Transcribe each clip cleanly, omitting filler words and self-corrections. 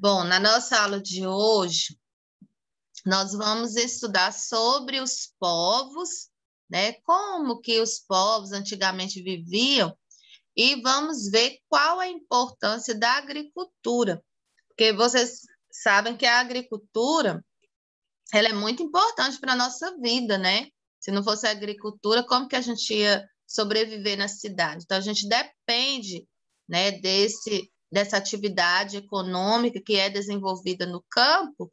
Bom, na nossa aula de hoje, nós vamos estudar sobre os povos, né? Como que os povos antigamente viviam e vamos ver qual a importância da agricultura. Porque vocês sabem que a agricultura, ela é muito importante para a nossa vida, né? Se não fosse a agricultura, como que a gente ia sobreviver na cidade? Então, a gente depende, né, dessa atividade econômica que é desenvolvida no campo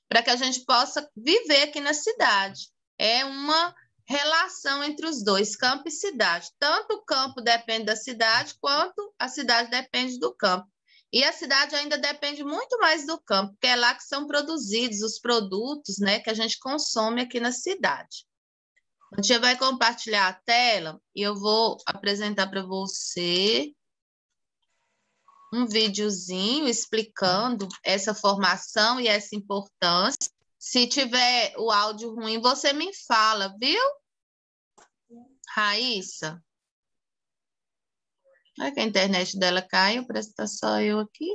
para que a gente possa viver aqui na cidade. É uma relação entre os dois, campo e cidade. Tanto o campo depende da cidade, quanto a cidade depende do campo. E a cidade ainda depende muito mais do campo, porque é lá que são produzidos os produtos, né, que a gente consome aqui na cidade. A gente vai compartilhar a tela e eu vou apresentar para você um videozinho explicando essa formação e essa importância. Se tiver o áudio ruim, você me fala, viu, Raíssa? Olha que a internet dela caiu, parece que tá só eu aqui.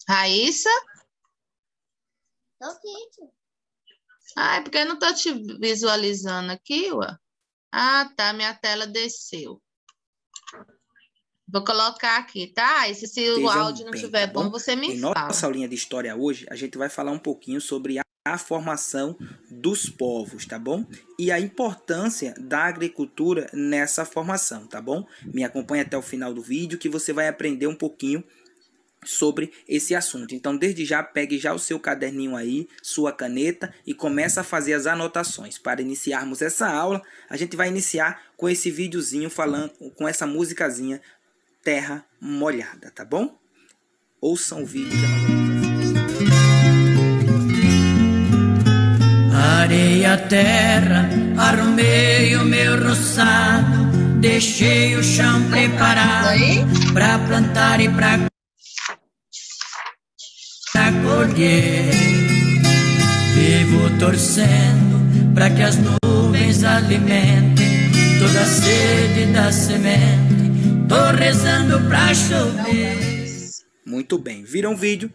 Raíssa? Tô aqui. Ah, é porque eu não tô te visualizando aqui, ué. Ah, tá, minha tela desceu. Vou colocar aqui, tá? E se o áudio não estiver bom, você me fala. Em nossa aulinha de história hoje, a gente vai falar um pouquinho sobre a formação dos povos, tá bom? E a importância da agricultura nessa formação, tá bom? Me acompanhe até o final do vídeo que você vai aprender um pouquinho sobre esse assunto. Então, desde já, pegue já o seu caderninho aí, sua caneta e começa a fazer as anotações. Para iniciarmos essa aula, a gente vai iniciar com esse videozinho falando, com essa musicazinha Terra Molhada, tá bom? Ouçam o vídeo que é mais ou menos assim. Areia, terra, arrumei o meu roçado, deixei o chão preparado pra plantar e pra colher. Vivo torcendo pra que as nuvens alimentem toda a sede da semente. Tô rezando pra chover. Muito bem, viram o vídeo?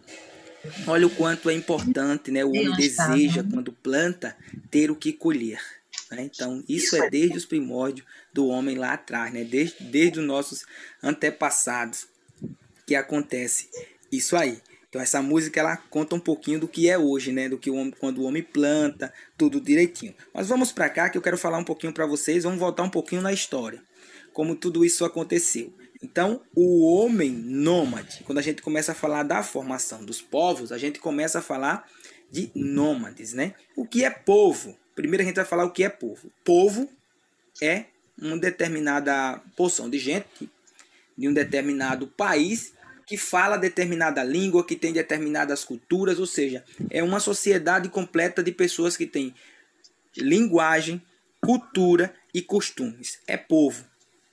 Olha o quanto é importante, né? O homem deseja, quando planta, ter o que colher, né? Então, isso é desde os primórdios do homem lá atrás, né? Desde os nossos antepassados que acontece isso aí. Então, essa música, ela conta um pouquinho do que é hoje, né? Do que o homem, quando o homem planta, tudo direitinho. Mas vamos para cá que eu quero falar um pouquinho para vocês. Vamos voltar um pouquinho na história. Como tudo isso aconteceu. Então, o homem nômade, quando a gente começa a falar da formação dos povos, a gente começa a falar de nômades, né? O que é povo? Primeiro a gente vai falar o que é povo. Povo é uma determinada porção de gente de um determinado país que fala determinada língua, que tem determinadas culturas, ou seja, é uma sociedade completa de pessoas que têm linguagem, cultura e costumes. É povo.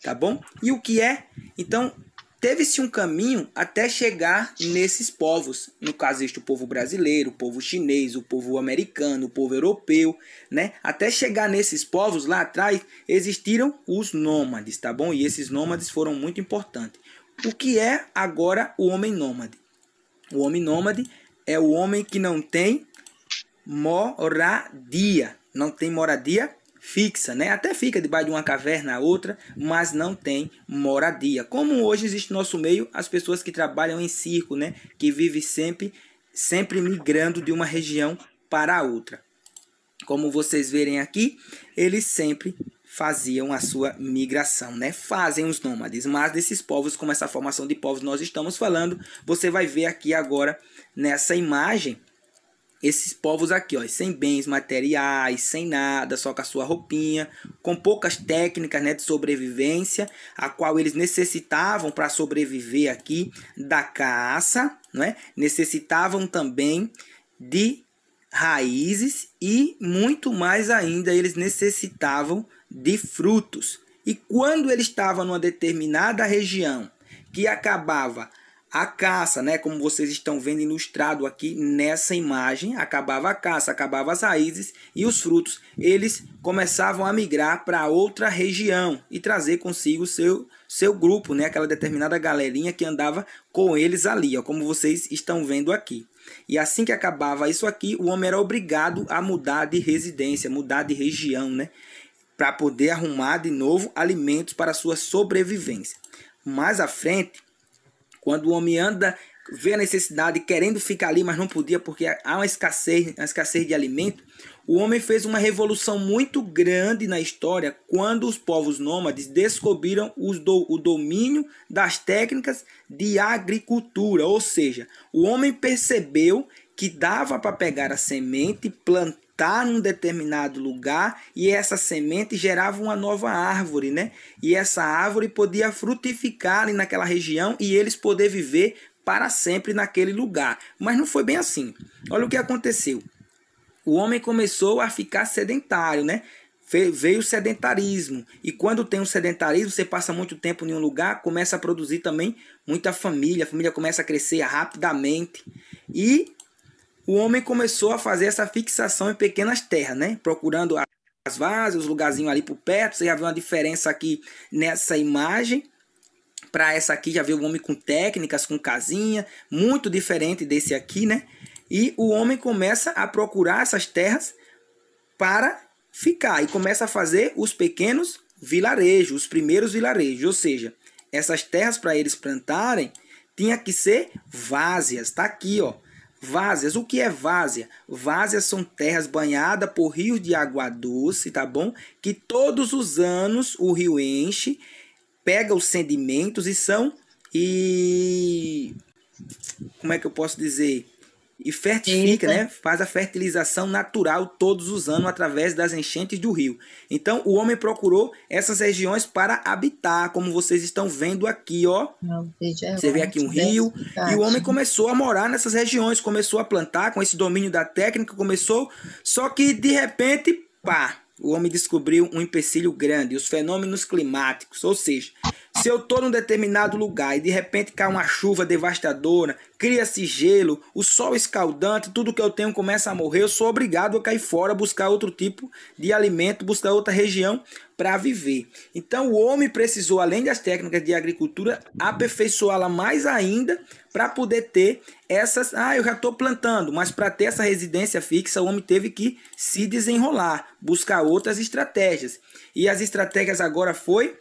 Tá bom? E o que é? Então, teve-se um caminho até chegar nesses povos. No caso, existe o povo brasileiro, o povo chinês, o povo americano, o povo europeu, né? Até chegar nesses povos, lá atrás, existiram os nômades, tá bom? E esses nômades foram muito importantes. O que é agora o homem nômade? O homem nômade é o homem que não tem moradia. Não tem moradia fixa, né? Até fica debaixo de uma caverna, outra, mas não tem moradia. Como hoje existe no nosso meio as pessoas que trabalham em circo, né? Que vivem sempre migrando de uma região para outra. Como vocês verem aqui, eles sempre faziam a sua migração, né? Fazem os nômades, mas desses povos, como essa formação de povos nós estamos falando, você vai ver aqui agora nessa imagem esses povos aqui, ó, sem bens materiais, sem nada, só com a sua roupinha, com poucas técnicas, né, de sobrevivência, a qual eles necessitavam para sobreviver aqui da caça, né? Necessitavam também de raízes e muito mais ainda eles necessitavam de frutos. E quando ele estava numa determinada região que acabava a caça, né? Como vocês estão vendo ilustrado aqui nessa imagem, acabava a caça, acabava as raízes e os frutos, eles começavam a migrar para outra região e trazer consigo seu grupo, né? Aquela determinada galerinha que andava com eles ali, ó, como vocês estão vendo aqui. E assim que acabava isso aqui, o homem era obrigado a mudar de residência, mudar de região, né? Para poder arrumar de novo alimentos para a sua sobrevivência. Mais à frente, quando o homem vê a necessidade, querendo ficar ali, mas não podia porque há uma escassez de alimento, o homem fez uma revolução muito grande na história quando os povos nômades descobriram o domínio das técnicas de agricultura. Ou seja, o homem percebeu que dava para pegar a semente, plantar num determinado lugar e essa semente gerava uma nova árvore, né? E essa árvore podia frutificar ali naquela região e eles poder viver para sempre naquele lugar. Mas não foi bem assim. Olha o que aconteceu. O homem começou a ficar sedentário, né? Veio o sedentarismo. E quando tem um sedentarismo, você passa muito tempo em um lugar, começa a produzir também muita família. A família começa a crescer rapidamente. E o homem começou a fazer essa fixação em pequenas terras, né? Procurando as várzeas, os lugarzinhos ali por perto. Você já viu uma diferença aqui nessa imagem. Para essa aqui já viu o homem com técnicas, com casinha. Muito diferente desse aqui, né? E o homem começa a procurar essas terras para ficar. E começa a fazer os pequenos vilarejos, os primeiros vilarejos. Ou seja, essas terras para eles plantarem tinha que ser várzeas. Está aqui, ó. Várzeas. O que é várzea? Várzeas são terras banhadas por rios de água doce, tá bom? Que todos os anos o rio enche, pega os sedimentos como é que eu posso dizer? E fertifica, né? Faz a fertilização natural todos os anos através das enchentes do rio. Então, o homem procurou essas regiões para habitar, como vocês estão vendo aqui, ó. Você vê aqui um rio. E o homem começou a morar nessas regiões, começou a plantar com esse domínio da técnica, só que de repente, pá, o homem descobriu um empecilho grande, os fenômenos climáticos. Ou seja, se eu estou num determinado lugar e de repente cai uma chuva devastadora, cria-se gelo, o sol escaldante, tudo que eu tenho começa a morrer, eu sou obrigado a cair fora, buscar outro tipo de alimento, buscar outra região para viver. Então o homem precisou, além das técnicas de agricultura, aperfeiçoá-la mais ainda para poder ter essas... eu já estou plantando, mas para ter essa residência fixa, o homem teve que se desenrolar, buscar outras estratégias. E as estratégias agora foi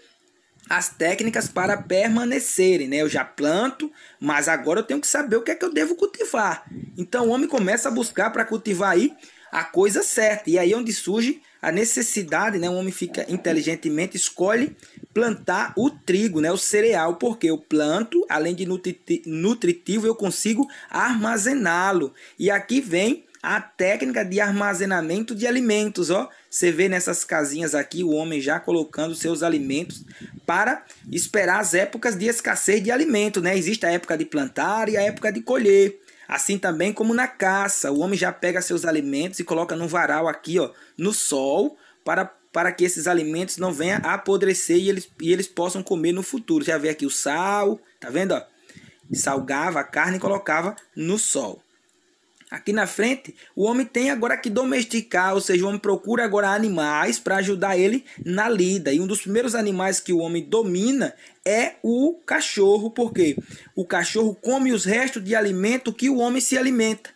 as técnicas para permanecerem, né? Eu já planto, mas agora eu tenho que saber o que é que eu devo cultivar. Então o homem começa a buscar para cultivar aí a coisa certa. E aí é onde surge a necessidade, né? O homem fica inteligentemente, escolhe plantar o trigo, né? O cereal, porque eu planto, além de nutritivo, eu consigo armazená-lo. E aqui vem a técnica de armazenamento de alimentos, ó. Você vê nessas casinhas aqui o homem já colocando seus alimentos para esperar as épocas de escassez de alimento, né? Existe a época de plantar e a época de colher. Assim também como na caça, o homem já pega seus alimentos e coloca num varal aqui, ó, no sol, para que esses alimentos não venham a apodrecer e eles possam comer no futuro. Já vê aqui o sal, tá vendo, ó? Salgava a carne e colocava no sol. Aqui na frente, o homem tem agora que domesticar, ou seja, o homem procura agora animais para ajudar ele na lida. E um dos primeiros animais que o homem domina é o cachorro, porque o cachorro come os restos de alimento que o homem se alimenta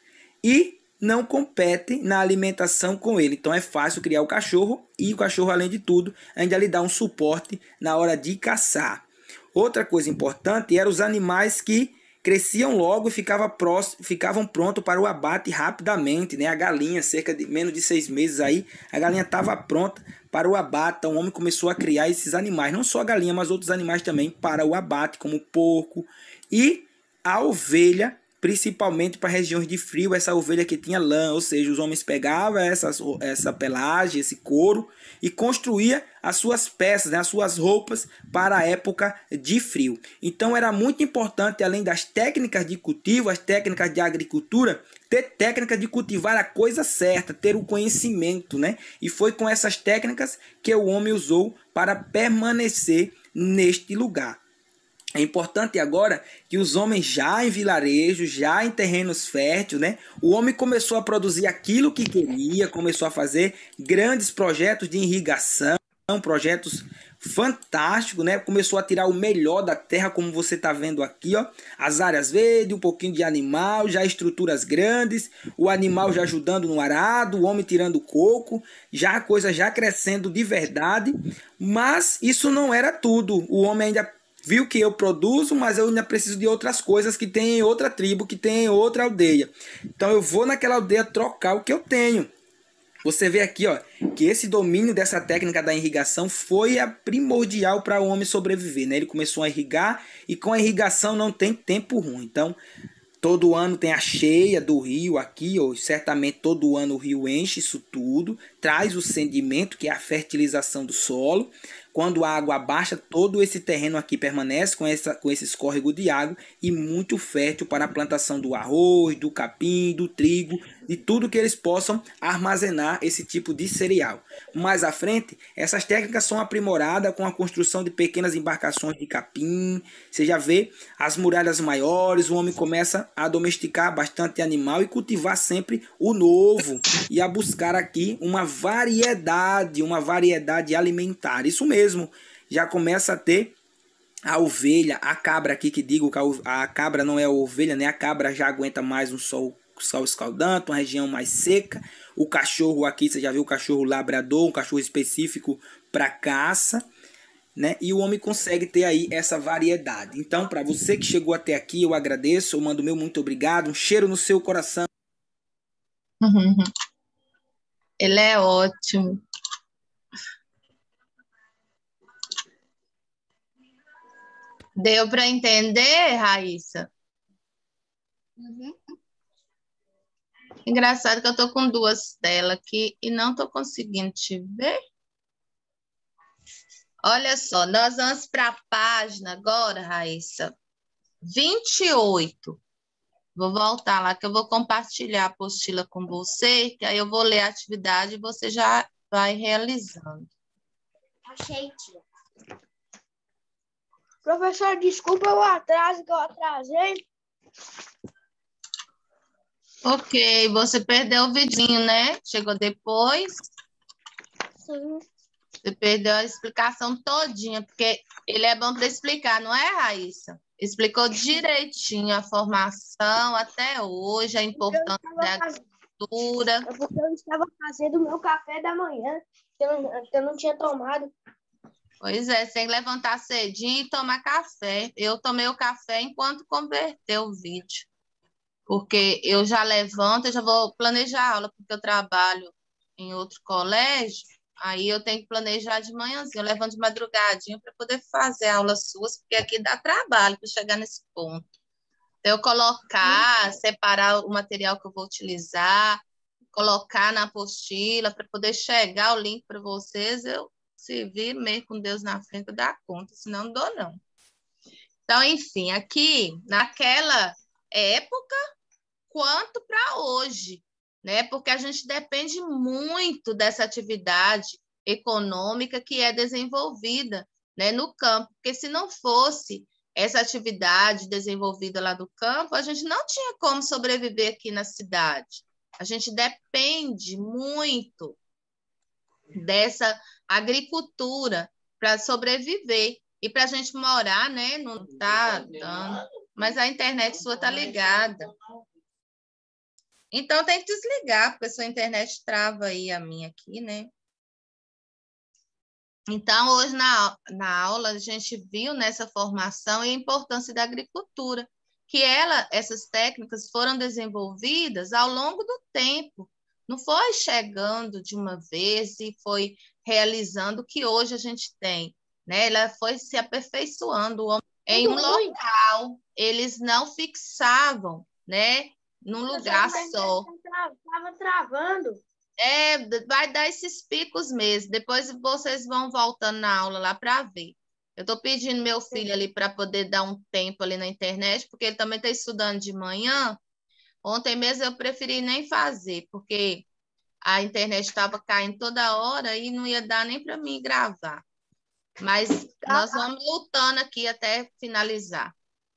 e não compete na alimentação com ele. Então é fácil criar o cachorro e o cachorro, além de tudo, ainda lhe dá um suporte na hora de caçar. Outra coisa importante eram os animais que cresciam logo e ficavam prontos para o abate rapidamente, né? A galinha, cerca de menos de 6 meses aí, a galinha estava pronta para o abate. Então o homem começou a criar esses animais, não só a galinha, mas outros animais também para o abate, como o porco e a ovelha, principalmente para regiões de frio, essa ovelha que tinha lã, ou seja, os homens pegavam essa pelagem, esse couro e construía as suas peças, né, as suas roupas para a época de frio. Então era muito importante, além das técnicas de cultivo, as técnicas de agricultura, ter técnica de cultivar a coisa certa, ter o conhecimento, né? E foi com essas técnicas que o homem usou para permanecer neste lugar. É importante agora que os homens já em vilarejos, já em terrenos férteis, né? O homem começou a produzir aquilo que queria, começou a fazer grandes projetos de irrigação, projetos fantásticos, né? Começou a tirar o melhor da terra, como você está vendo aqui, ó. As áreas verdes, um pouquinho de animal, já estruturas grandes, o animal já ajudando no arado, o homem tirando coco, já a coisa já crescendo de verdade. Mas isso não era tudo. O homem ainda viu que eu produzo, mas eu ainda preciso de outras coisas que tem em outra tribo, que tem em outra aldeia. Então eu vou naquela aldeia trocar o que eu tenho. Você vê aqui, ó, que esse domínio dessa técnica da irrigação foi a primordial para o homem sobreviver, né? Ele começou a irrigar e com a irrigação não tem tempo ruim. Então, todo ano tem a cheia do rio aqui, ó, certamente todo ano o rio enche isso tudo, traz o sedimento, que é a fertilização do solo. Quando a água baixa, todo esse terreno aqui permanece com esse escórrego de água e muito fértil para a plantação do arroz, do capim, do trigo, de tudo que eles possam armazenar esse tipo de cereal. Mais à frente, essas técnicas são aprimoradas com a construção de pequenas embarcações de capim. Você já vê as muralhas maiores, o homem começa a domesticar bastante animal e cultivar sempre o novo e a buscar aqui uma variedade alimentar. Isso mesmo, já começa a ter a ovelha, a cabra aqui, que digo que a cabra não é a ovelha, né? A cabra já aguenta mais um sol escaldante, uma região mais seca. O cachorro aqui, você já viu o cachorro labrador, um cachorro específico para caça, né? E o homem consegue ter aí essa variedade. Então, para você que chegou até aqui, eu agradeço, eu mando meu muito obrigado, um cheiro no seu coração. Ele é ótimo. Deu para entender, Raíssa? Engraçado que eu tô com duas telas aqui e não tô conseguindo te ver. Olha só, nós vamos para a página agora, Raíssa, 28. Vou voltar lá que eu vou compartilhar a apostila com você, que aí eu vou ler a atividade e você já vai realizando. Achei, tia. Professor, desculpa o atraso que eu atrasei. Ok, você perdeu o vidinho, né? Chegou depois. Sim. Você perdeu a explicação todinha, porque ele é bom para explicar, não é, Raíssa? Explicou direitinho a formação até hoje, a importância da agricultura. É porque eu estava fazendo o meu café da manhã, que eu não tinha tomado. Pois é, sem levantar cedinho e tomar café. Eu tomei o café enquanto converteu o vídeo. Porque eu já levanto, eu já vou planejar a aula, porque eu trabalho em outro colégio, aí eu tenho que planejar de manhãzinho, eu levanto de madrugadinha para poder fazer aulas suas, porque aqui dá trabalho para chegar nesse ponto. Então, eu colocar, separar o material que eu vou utilizar, colocar na apostila para poder chegar o link para vocês, eu se vir meio com Deus na frente, eu dar conta, senão não dou, não. Então, enfim, aqui, naquela época, quanto para hoje, né? Porque a gente depende muito dessa atividade econômica que é desenvolvida, né, no campo, porque se não fosse essa atividade desenvolvida lá do campo, a gente não tinha como sobreviver aqui na cidade. A gente depende muito dessa agricultura para sobreviver e para a gente morar, né? Não está dando, mas a internet sua está ligada. Então, tem que desligar, porque a sua internet trava aí a minha aqui, né? Então, hoje na aula, a gente viu nessa formação e a importância da agricultura, que essas técnicas foram desenvolvidas ao longo do tempo. Não foi chegando de uma vez e foi realizando o que hoje a gente tem, né? Ela foi se aperfeiçoando. Em um local, eles não fixavam, né? Num lugar só. Estava travando. Vai dar esses picos mesmo. Depois vocês vão voltando na aula lá para ver. Eu estou pedindo meu filho ali para poder dar um tempo ali na internet, porque ele também está estudando de manhã. Ontem mesmo eu preferi nem fazer, porque a internet estava caindo toda hora e não ia dar nem para mim gravar. mas nós vamos lutando aqui até finalizar.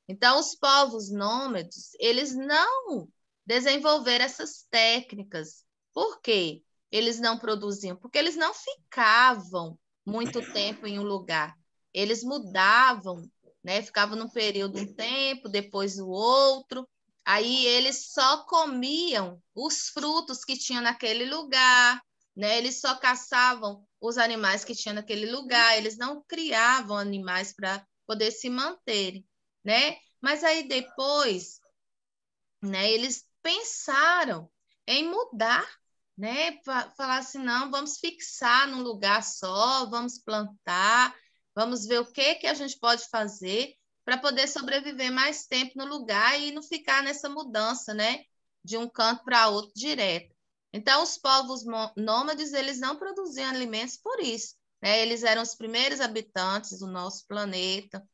Então, os povos nômades, eles não desenvolveram essas técnicas. Por quê? Eles não produziam? Porque eles não ficavam muito tempo em um lugar. Eles mudavam, né? Ficavam num período um tempo, depois o outro. Aí eles só comiam os frutos que tinham naquele lugar, né? Eles só caçavam os animais que tinham naquele lugar. Eles não criavam animais para poder se manterem, né? Mas aí depois, né, eles pensaram em mudar, né? Falar assim, não, vamos fixar num lugar só, vamos plantar, vamos ver o que a gente pode fazer para poder sobreviver mais tempo no lugar e não ficar nessa mudança, né? De um canto para outro direto. Então, os povos nômades, eles não produziam alimentos por isso, né? Eles eram os primeiros habitantes do nosso planeta.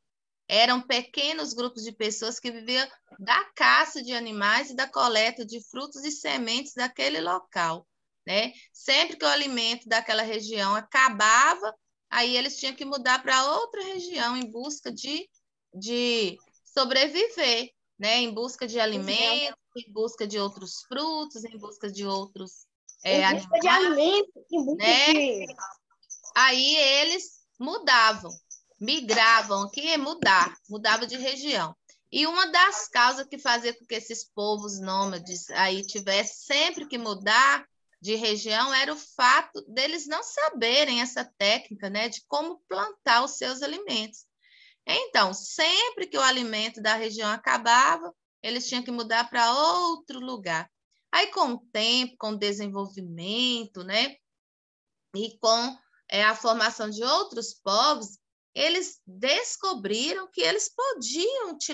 Eram pequenos grupos de pessoas que viviam da caça de animais e da coleta de frutos e sementes daquele local, né? Sempre que o alimento daquela região acabava, aí eles tinham que mudar para outra região em busca de sobreviver, né? Em busca de alimentos, em busca de outros frutos, em busca de outros Em busca de alimento, em busca né? de... Aí eles mudavam, migravam, que é mudava de região. E uma das causas que fazia com que esses povos nômades aí tivessem sempre que mudar de região era o fato deles não saberem essa técnica, né, de como plantar os seus alimentos. Então, sempre que o alimento da região acabava, eles tinham que mudar para outro lugar. Aí, com o tempo, com o desenvolvimento, né, e com a formação de outros povos, eles descobriram que eles podiam utilizar